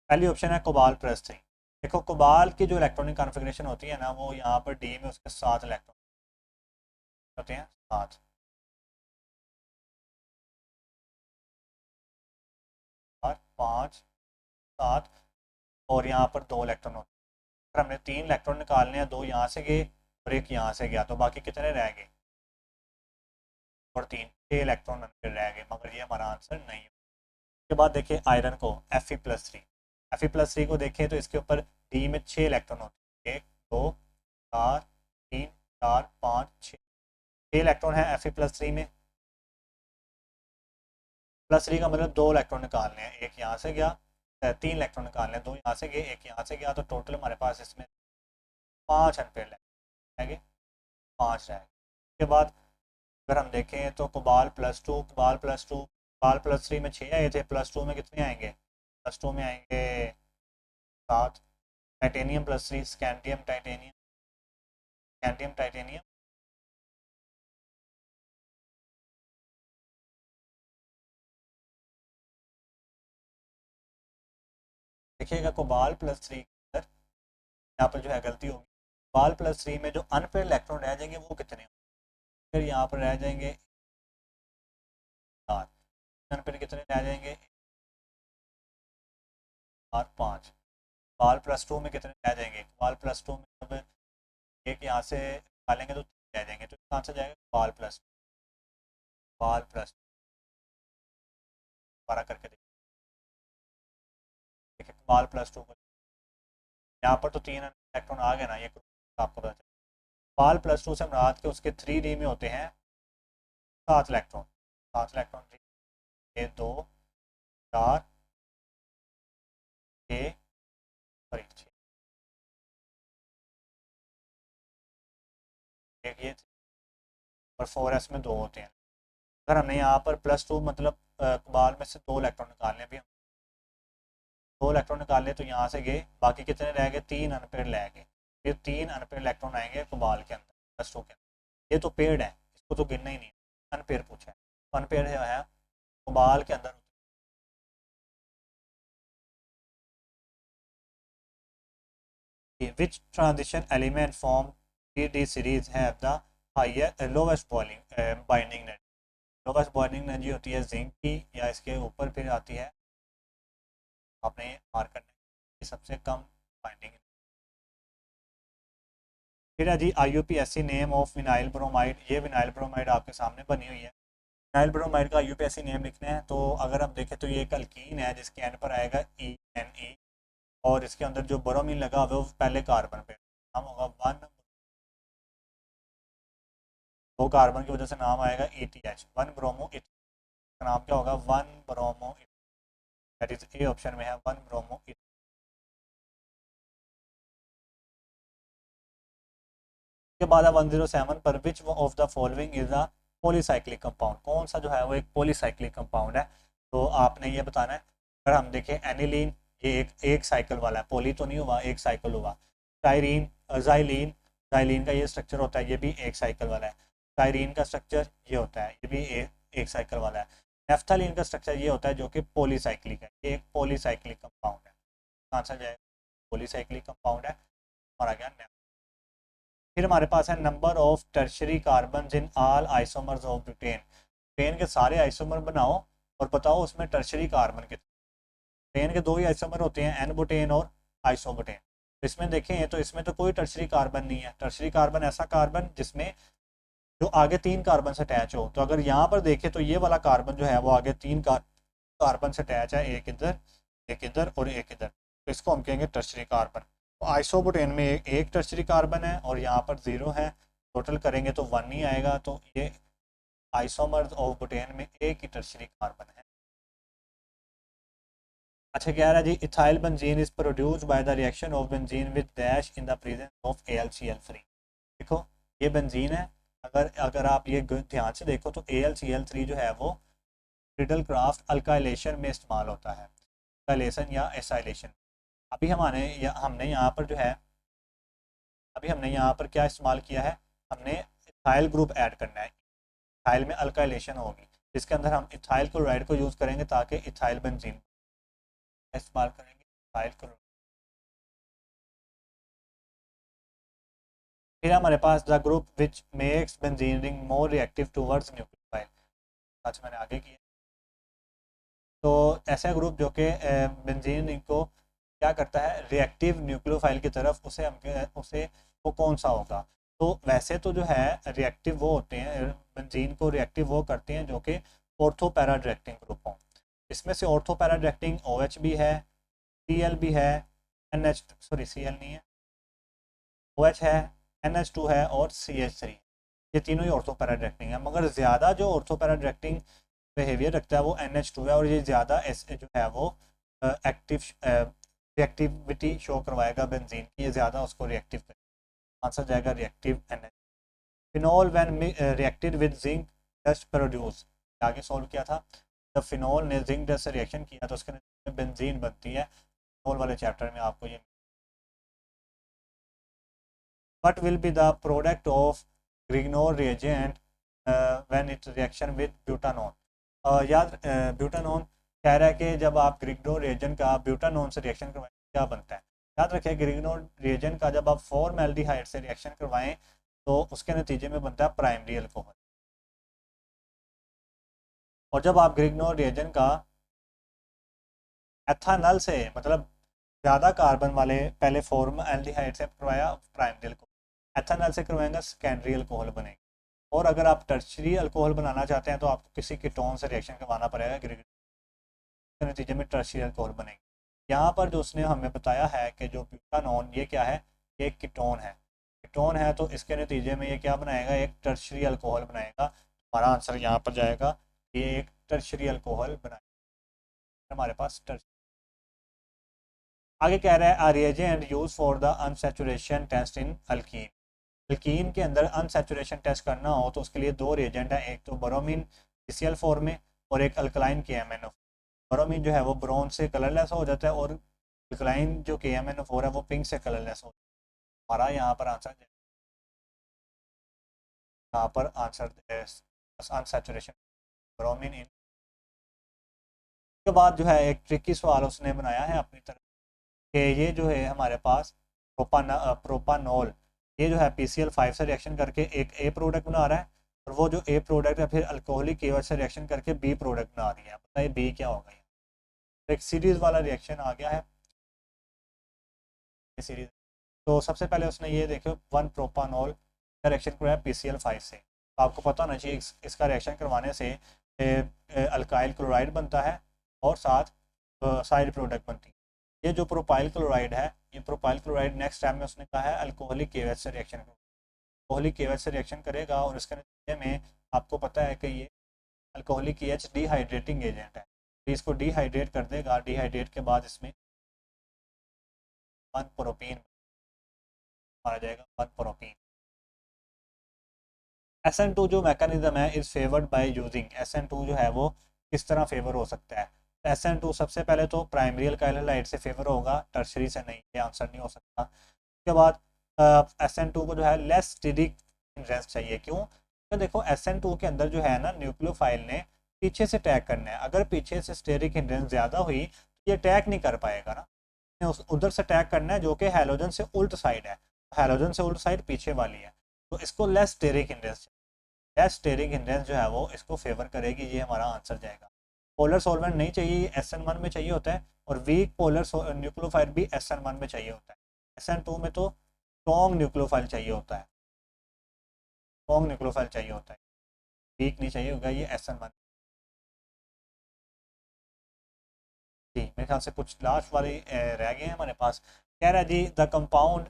पहली ऑप्शन है कोबाल+3, देखो कोबाल की जो इलेक्ट्रॉनिक कॉन्फ़िगरेशन होती है ना, वो यहाँ पर डी में उसके 7 इलेक्ट्रॉन होते हैं, 7, 5, 7, और यहाँ पर 2 इलेक्ट्रॉन होते हैं। अगर हमने 3 इलेक्ट्रॉन निकालने हैं, 2 यहाँ से गए और एक यहाँ से गया, तो बाकी कितने रह गए, और 3, 6 इलेक्ट्रॉन अनपेयर रह गए, मगर ये हमारा आंसर नहीं है। उसके बाद देखिए आयरन को Fe+3, Fe+3 को देखें तो इसके ऊपर डी में 6 इलेक्ट्रॉन होते हैं, 1, 2, 4, 3, 4, 5, 6, 6 इलेक्ट्रॉन है Fe+3 में। +3 का मतलब 2 इलेक्ट्रॉन निकालने हैं, एक यहाँ से गया, 3 इलेक्ट्रॉन निकालने हैं, 2 यहाँ से गए, एक यहाँ से गया, तो टोटल हमारे पास इसमें 5 अनपेयर रह गए, 5 रह गए। उसके बाद अगर हम देखें तो कोबाल+2 में 6 आए थे, +2 में कितने आएंगे, +2 में आएंगे 7। टाइटेनियम+3, स्कैंडियम टाइटेनियम, स्कैंडियम टाइटेनियम, देखिएगा कोबाल प्लस 3 के अंदर यहाँ पर जो है गलती होगी। कोबाल प्लस 3 में जो अनपेड इलेक्ट्रॉन रह जाएंगे वो कितने होंगे? फिर यहाँ पर रह जाएंगे 4। अनपेड कितने रह जाएंगे? और 5। बाल प्लस 2 में कितने रह जाएंगे? बाल प्लस 2 में अब एक यहाँ से निकालेंगे तो 3 रह जाएंगे, तो कहाँ से जाएगा? बाल प्लस, बाल प्लस दोबारा करके देखिए बाल प्लस 2 को यहाँ पर तो 3 इलेक्ट्रॉन आ गए ना, ये आपको पता चला। बाल प्लस 2 से मुराद के उसके 3D में होते हैं 7 इलेक्ट्रॉन। 7 इलेक्ट्रॉन, ये 2 4 6 सॉरी 6 एक ये और 4s में 2 होते हैं। अगर हमने यहाँ पर प्लस 2 मतलब बाल में से 2 इलेक्ट्रॉन निकालने, भी हम 2 इलेक्ट्रॉन निकाले तो यहाँ से गए, बाकी कितने रह गए? 3 अनपेड रह गए। फिर 3 अनपेड इलेक्ट्रॉन आएंगे कोबाल के अंदर, प्लस 2 के अंदर। ये तो पेड है, इसको तो गिनना ही नहीं, अनपेड पूछा है। अनपेड है कोबाल के अंदर। Which transition element form 3D series have the higher lowest binding energy? Lowest boiling energy होती है जिंक की, या इसके ऊपर फिर आती है, आपने मार्क करना है सबसे कम बाइंडिंग। फिर है जी IUPAC name of vinyl bromide. ये विनाइल ब्रोमाइड आपके सामने बनी हुई है। विनाइल ब्रोमाइड का IUPAC नेम लिखना है, तो अगर आप देखें तो ये एक अल्कीन है जिसके एंड पर आएगा ENE, और इसके अंदर जो ब्रोमीन लगा हुआ है वो पहले कार्बन पे नाम होगा 1, वो कार्बन की वजह से नाम आएगा ETH, 1 ब्रोमो। इसका नाम क्या होगा? 1 bromo. That is A option में है 1 ब्रोमो। के बाद 107 पर विच of the following is a polycyclic compound? कौन सा जो है वो एक पॉलीसाइक्लिक कंपाउंड है? तो आपने ये बताना है। अगर हम देखें एनिलीन, ये एक साइकिल वाला है, पॉली तो नहीं हुआ, एक साइकिल हुआ। टायरीन, जाइलीन, जाइलीन का ये स्ट्रक्चर होता है, ये भी एक साइकिल वाला है। टायरीन का स्ट्रक्चर ये होता है, ये भी एक साइकिल वाला है। नेफ्थालीन का स्ट्रक्चर ये होता है जो कि पॉलीसाइक्लिक है, ये एक पॉलीसाइक्लिक कंपाउंड है। आंसर जाएगा पॉलीसाइक्लिक कंपाउंड है। और आ गया। फिर हमारे पास है number of tertiary carbon in all isomers of butane. Butane के सारे आइसोमर बनाओ और बताओ उसमें टर्शरी कार्बन कितने। ब्यूटेन के 2 ही आइसोमर होते हैं, एन बुटेन और आइसोबुटेन। इसमें देखें तो इसमें तो कोई टर्शरी कार्बन नहीं है। टर्शरी कार्बन ऐसा कार्बन जिसमें जो आगे 3 कार्बन से अटैच हो। तो अगर यहाँ पर देखें तो ये वाला कार्बन जो है वो आगे 3 कार्बन से अटैच है, एक इधर और एक इधर, तो इसको हम कहेंगे टर्शरी कार्बन। तो आइसोबुटेन में एक टर्शरी कार्बन है और यहाँ पर 0 है, टोटल करेंगे तो 1 ही आएगा। तो ये आइसोमर्स ऑफ बुटेन में एक ही टर्शरी कार्बन है। अच्छा कह रहा है जी ethyl benzene is produced by the reaction of benzene with dash in the presence of AlCl3। देखो ये बेंजीन है, अगर अगर आप ये ध्यान से देखो तो AlCl3 जो है वो क्रिडल क्राफ्ट अल्काइलेशन में इस्तेमाल होता है, अल्काइलेशन या एसाइलेशन। हमने यहाँ पर जो है अभी हमने यहाँ पर क्या इस्तेमाल किया है? हमने इथाइल ग्रुप ऐड करना है। इथाइल में अल्काइलेशन होगी, इसके अंदर हम इथाइल क्लोराइड को यूज़ करेंगे ताकि इथाइल बेंजीन इस्तेमाल करेंगे। Ethyl chloride. फिर हमारे पास the group which makes benzene ring more reactive towards nucleophile. आज मैंने आगे किया। तो ऐसा ग्रुप जो कि बेंजीन रिंग को क्या करता है? रिएक्टिव न्यूक्लियोफाइल की तरफ उसे वो कौन सा होगा? तो वैसे तो जो है रिएक्टिव वो होते हैं, बेंजीन को रिएक्टिव वो करते हैं जो कि ऑर्थो पैरा डायरेक्टिंग ग्रुप हो। इसमें से ऑर्थो पैरा डायरेक्टिंग OH भी है, Cl भी है, NH सॉरी Cl नहीं है, OH है, NH2 है और CH3। ये तीनों ही ऑर्थो पैरा डायरेक्टिंग है, मगर ज़्यादा जो ऑर्थो पैरा डायरेक्टिंग बिहेवियर रखता है वो NH2 है, और ये ज़्यादा जो है वो एक्टिव रिएक्टिविटी शो करवाएगा बेंजीन की, ये ज़्यादा उसको रिएक्टिव करेगा। आंसर जाएगा reactive NH। Phenol when reacted with zinc dust produce. आगे सॉल्व किया था, जब फिनॉल ने जिंक डस्ट से रिएक्शन किया तो उसके बेंजीन बनती है। फिनॉल वाले चैप्टर में आपको ये what will be the product of Grignard reagent when it reaction with butanone? याद ब्यूटानॉन कह रहा है कि जब आप ग्रिग्नोन रिएजेंट का ब्यूटानॉन से रिएक्शन करवाएं क्या बनता है। याद रखिए ग्रिग्नोन रिएजेंट का जब आप फॉर्मेल्डिहाइड से रिएक्शन करवाएं तो उसके नतीजे में बनता है प्राइमरी अल्कोहल। और जब आप ग्रिग्नोन रिएजेंट का एथानल से मतलब ज़्यादा कार्बन वाले पहले फॉर्मल्डिहाइड से करवाया प्राइमरी अल्कोहल, एथानल से करवाएंगे सेकेंडरी अल्कोहल बनेगा। और अगर आप टर्शरी अल्कोहल बनाना चाहते हैं तो आपको किसी कीटोन से रिएक्शन करवाना पड़ेगा, के नतीजे में टर्शियल अल्कोहल बनेंगे। यहाँ पर जो उसने हमें बताया है कि जो ब्यूटानॉन ये क्या है, ये एक कीटोन है। कीटोन है तो इसके नतीजे में ये क्या बनाएगा, एक टर्शरी अल्कोहल बनाएगा। हमारा आंसर यहाँ पर जाएगा, ये एक टर्शरी अल्कोहल बनाएगा हमारे पास आगे कह रहा है a reagent use for the unsaturation test in alkene. Alkene के अंदर अनसैचुरेशन टेस्ट करना हो तो उसके लिए दो रिएजेंट है, एक तो बोरोमीन पीसीएल फॉर्म में और एक अल्कलाइन KMnO। बोरोमीन जो है वो ब्रोंज से कलरलेस हो जाता है और अल्कलाइन जो KMnO4 है वो पिंक से कलरलेस हो जाता है। हमारा यहाँ पर आंसर अनसैचुरेशन ब्रोमीन इन। के बाद जो है एक ट्रिकी सवाल उसने बनाया है अपनी तरफ कि ये जो है हमारे पास प्रोपानॉल, ये जो है PCl5 से रिएक्शन करके एक ए प्रोडक्ट बना रहा है और वो जो ए प्रोडक्ट है फिर अल्कोहलिक KOH से रिएक्शन करके बी प्रोडक्ट बना रही है। बताइए बी क्या होगा। तो एक सीरीज वाला रिएक्शन आ गया है सीरीज। तो सबसे पहले उसने ये देखो 1 प्रोपानॉल का रिएक्शन कराया PCl5 से, तो आपको पता होना चाहिए इसका रिएक्शन करवाने से अल्काइल क्लोराइड बनता है और साथ साइड प्रोडक्ट बनती है। ये जो प्रोपाइल क्लोराइड है, ये प्रोपाइल क्लोराइड नेक्स्ट स्टेप में उसने कहा है अल्कोहलिक KOH से रिएक्शन अल्कोहलिक KOH से रिएक्शन करेगा और इसके नतीजे में आपको पता है कि ये अल्कोहलिक KOH डिहाइड्रेटिंग एजेंट है, तो इसको डिहाइड्रेट कर देगा। डिहाइड्रेट के बाद इसमें 1 प्रोपीन मारा जाएगा, 1 प्रोपीन। SN2 जो मैकेनिज्म है is favoured by using, SN2 जो है वो किस तरह फेवर हो सकता है। SN2 सबसे पहले तो प्राइमरी अल्काइल हैलाइड से फेवर होगा, टर्शरी से नहीं, ये आंसर नहीं हो सकता। उसके बाद SN2 को जो है लेस स्टेरिक हिंड्रेंस चाहिए। क्यों? तो देखो SN2 के अंदर जो है ना न्यूक्लियोफाइल ने पीछे से टैग करना है, अगर पीछे से स्टेरिक हिंड्रेंस ज़्यादा हुई तो ये टैग नहीं कर पाएगा ना, उधर से टैग करना है जो कि हैलोजन से उल्ट साइड है, हैलोजन से उल्ट साइड पीछे वाली है, तो इसको less steric hindrance, less steric hindrance जो है वो इसको फेवर करेगी, ये हमारा आंसर जाएगा। पोलर सॉल्वेंट नहीं चाहिए, SN1 में चाहिए होता है, और वीक पोलर न्यूक्लियोफाइल भी SN1 में चाहिए होता है। SN2 में तो स्ट्रॉन्ग न्यूक्लियोफाइल चाहिए होता है, स्ट्रॉन्ग न्यूक्लियोफाइल चाहिए होता है, वीक नहीं चाहिए होगा, ये SN1। जी मेरे ख्याल से कुछ लास्ट वाली रह गए हैं हमारे पास। कह रहा है जी the compound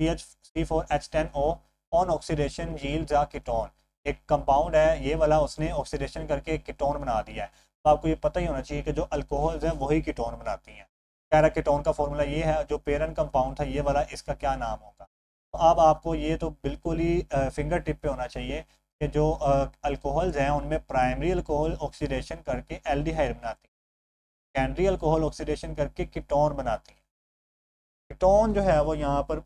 CH3CH10O on oxidation yields a ketone. एक कंपाउंड है ये वाला, उसने ऑक्सीडेशन करके एक कीटोन बना दिया है। तो आपको ये पता ही होना चाहिए कि जो अल्कोहल्स हैं वही कीटोन बनाती हैं। कह रहा है कीटोन का फॉर्मूला ये है, जो पेरेंट कंपाउंड था ये वाला, इसका क्या नाम होगा। तो अब आपको ये तो बिल्कुल ही फिंगर टिप पे होना चाहिए कि जो अल्कोहल्स हैं उनमें प्राइमरी अल्कोहल ऑक्सीडेशन करके एल्डिहाइड बनाती है, सेकेंडरी अल्कोहल ऑक्सीडेशन करके कीटोन बनाती है। कीटोन जो है वो यहाँ पर,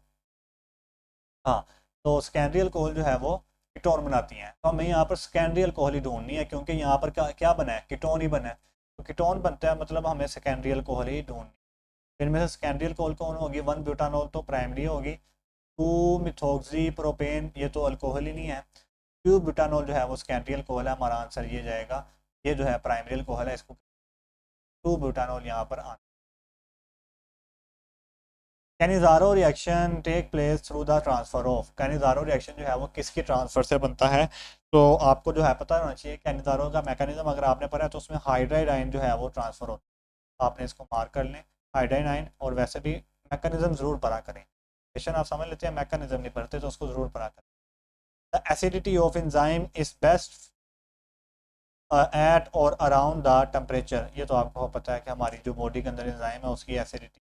हाँ, तो सेकेंडरी अल्कोहल जो है वो कीटोन बनाती हैं, तो हमें यहाँ पर सेकेंडरी अल्कोहल ही ढूंढनी है क्योंकि यहाँ पर क्या क्या बना है, कीटोन ही बना है। तो कीटोन बनता है मतलब हमें सेकेंडरी अल्कोहल ही ढूंढनी है। इनमें से सेकेंडरी अल्कोहल कौन होगी, 1 ब्यूटानॉल तो प्राइमरी होगी, 2 मिथोक्सी प्रोपेन ये तो अल्कोहल ही नहीं है, 2 ब्यूटानॉल जो है वो सेकेंडरी अल्कोहल है। हमारा आंसर ये जाएगा, ये जो है प्राइमरी अल्कोहल है, इसको 2 ब्यूटानॉल यहाँ पर आना। Cannizzaro reaction take place through the transfer of, Cannizzaro reaction जो है वो किसके ट्रांसफर से बनता है। तो आपको जो है पता होना चाहिए कैनिज़ारो का मैकेनिज्म, अगर आपने पढ़ा है तो उसमें हाइड्राइड आयन जो है वो ट्रांसफर होता है। आपने इसको मार्क कर लें, हाइड्राइड आयन, और वैसे भी मैकेनिज्म ज़रूर पढ़ा करें, क्वेश्चन आप समझ लेते हैं, मैकेनिज्म नहीं पढ़ते तो उसको ज़रूर पढ़ा करें। The acidity of enzyme is best at और अराउंड द टेम्परेचर, ये तो आपको पता है कि हमारी जो बॉडी के अंदर एंजाइम है उसकी एसिडिटी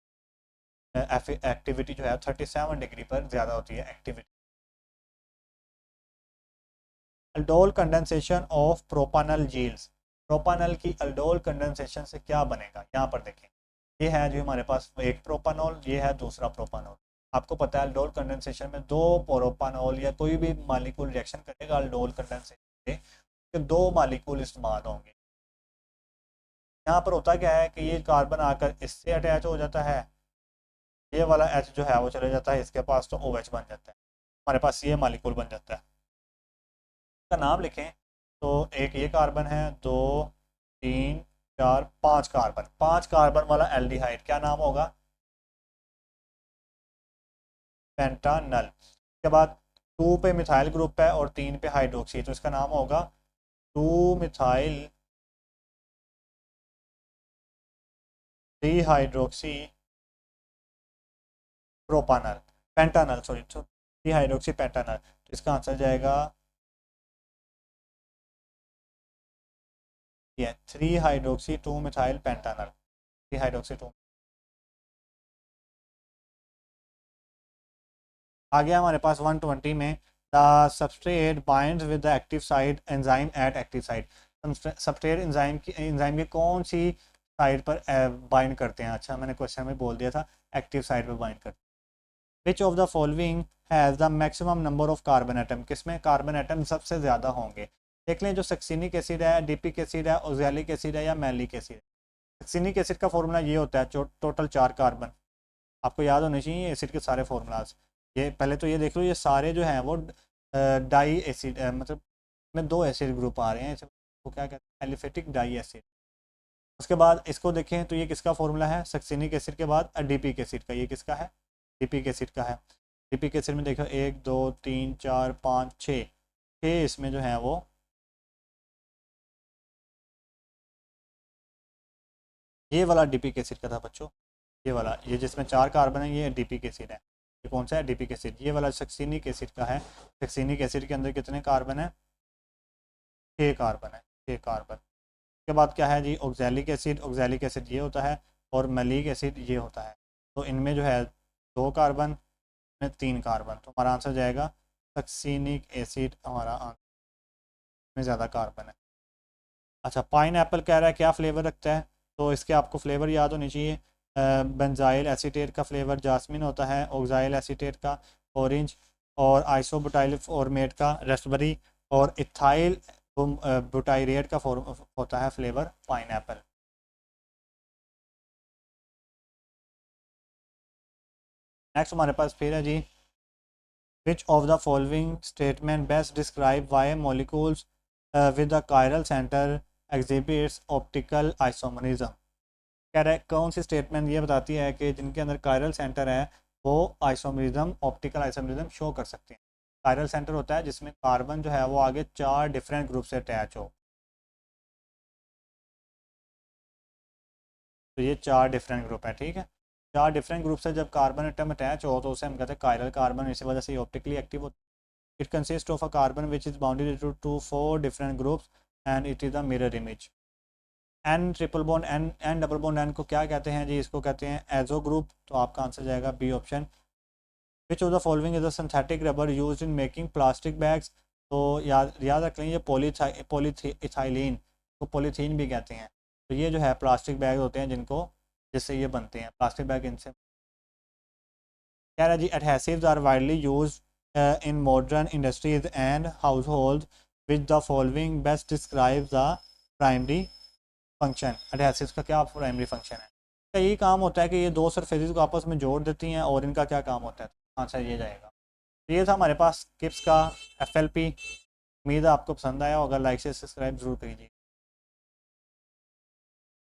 एक्टिविटी जो है 37 डिग्री पर ज़्यादा होती है activity. Aldol condensation of propanal जील्स, प्रोपानल की अल्डोल कंडेंसेशन से क्या बनेगा, यहाँ पर देखें, ये है जो हमारे पास एक प्रोपानॉल, ये है दूसरा प्रोपानॉल। आपको पता है अल्डोल कंडेंसेशन में दो प्रोपानॉल या कोई भी मालिक्यूल रिएक्शन करेगा अल्डोल कंडेंसेशन से, तो दो मालिक्यूल इस्तेमाल होंगे। यहाँ पर होता क्या है कि ये कार्बन आकर इससे अटैच हो जाता है, ये वाला एच जो है वो चले जाता है इसके पास, तो ओ एच बन जाता है, हमारे पास ये मालिक्यूल बन जाता है। इसका नाम लिखें तो एक ये कार्बन है, दो, तीन, चार, पांच कार्बन, पांच कार्बन वाला एल्डिहाइड क्या नाम होगा? पेंटानल। उसके बाद टू पे मिथाइल ग्रुप है और तीन पे हाइड्रोक्सी, तो इसका नाम होगा two methyl di hydroxy propanal, pentanal sorry, di hydroxy pentanal, तो इसका आंसर जाएगा ये three hydroxy two methyl pentanal, three hydroxy two. आ गया हमारे पास 120 में, the substrate binds with the active site enzyme at active site. Substrate enzyme की कौन सी साइट पर बाइंड करते हैं? अच्छा मैंने क्वेश्चन में बोल दिया था एक्टिव साइट पर बाइंड करते हैं। विच of the following has the maximum number of carbon atom, किसमें कार्बन एटम सबसे ज़्यादा होंगे? देख लें, जो सक्सिनिक एसिड है, डीपिक एसिड है, ओक्सैलिक एसिड है या मैलिक एसिड। सक्सिनिक एसिड का फॉर्मूला ये होता है टोटल 4 कार्बन, आपको याद होने चाहिए एसिड के सारे फॉर्मूलाज। ये पहले तो ये देख लो, ये सारे जो हैं वो डाई एसिड मतलब में दो एसिड ग्रुप आ रहे हैं, वो क्या कहते हैं, एलिफेटिक डाई एसिड। उसके बाद इसको देखें तो ये किसका फॉर्मूला है? सक्सिनिक एसिड के बाद एडिपिक एसिड का, ये किसका है? डीपिक एसिड का है। डीपिक एसिड में देखो एक, दो, तीन, चार, पाँच, छः, छः इसमें जो है वो ये वाला डीपिक एसिड का था बच्चों, ये वाला, ये जिसमें 4 कार्बन है ये डीपिक एसिड है। ये कौन सा है? डीपिक एसिड। ये वाला सक्सिनिक एसिड का है। सक्सिनिक एसिड के अंदर कितने कार्बन है? 6 कार्बन है, 6 कार्बन। उसके बाद क्या है जी? ऑक्सैलिक एसिड, ऑक्सैलिक एसिड ये होता है और मैलिक एसिड ये होता है। तो इनमें जो है 2 कार्बन में 3 कार्बन, तो हमारा आंसर जाएगा सक्सिनिक एसिड, हमारा आंसर में ज़्यादा कार्बन है। अच्छा, पाइन एप्पल कह रहा है क्या फ्लेवर रखता है? तो इसके आपको फ्लेवर याद होनी चाहिए। बेंजाइल एसीटेट का फ्लेवर जासमिन होता है, ऑक्साइल एसीटेट का ऑरेंज, और आइसोबुटाइल फॉर्मेट का रेस्पबेरी, और इथाइल बुटाइरेट का होता है फ्लेवर पाइन एप्पल। नेक्स्ट हमारे पास फिर है जी, which of the following statement best describe why molecules with the chiral center exhibits optical isomerism. कह रहा है कौन सी स्टेटमेंट ये बताती है कि जिनके अंदर कायरल सेंटर है वो आइसोमरिज्म, ऑप्टिकल आइसोमरिज्म शो कर सकते हैं। कायरल सेंटर होता है जिसमें कार्बन जो है वो आगे 4 डिफरेंट ग्रुप से अटैच हो, तो ये 4 डिफरेंट ग्रुप है, ठीक है। 4 डिफरेंट ग्रुप से जब कार्बन एटम अटैच हो तो उसे हम कहते हैं कायरल कार्बन, इसी वजह से ये ऑप्टिकली एक्टिव होता है। It consist of a carbon which is bounded to 4 different groups and it is a mirror image. N triple bond N, N double bond N को क्या कहते हैं जी? इसको कहते हैं एजो ग्रुप, तो आपका आंसर जाएगा B option. Which of the following is a synthetic rubber used in making plastic bags. तो याद याद रख लें, ये पॉलीथाइलीन को पॉलीथीन भी कहते हैं। तो ये जो है प्लास्टिक बैग होते हैं जिनको, जिससे ये बनते हैं प्लास्टिक बैग, इनसे। कह रहा है जी, adhesives are widely use in modern industries and household, which the following best describe the primary function. Adhesives का क्या प्राइमरी फंक्शन है? का यही काम होता है कि ये दो सरफेसेस को आपस में जोड़ देती हैं, और इनका क्या काम होता है? आंसर ये जाएगा। तो ये था हमारे पास किप्स का एफएलपी। उम्मीद है आपको पसंद आया होगा, लाइक से सब्सक्राइब जरूर कीजिए।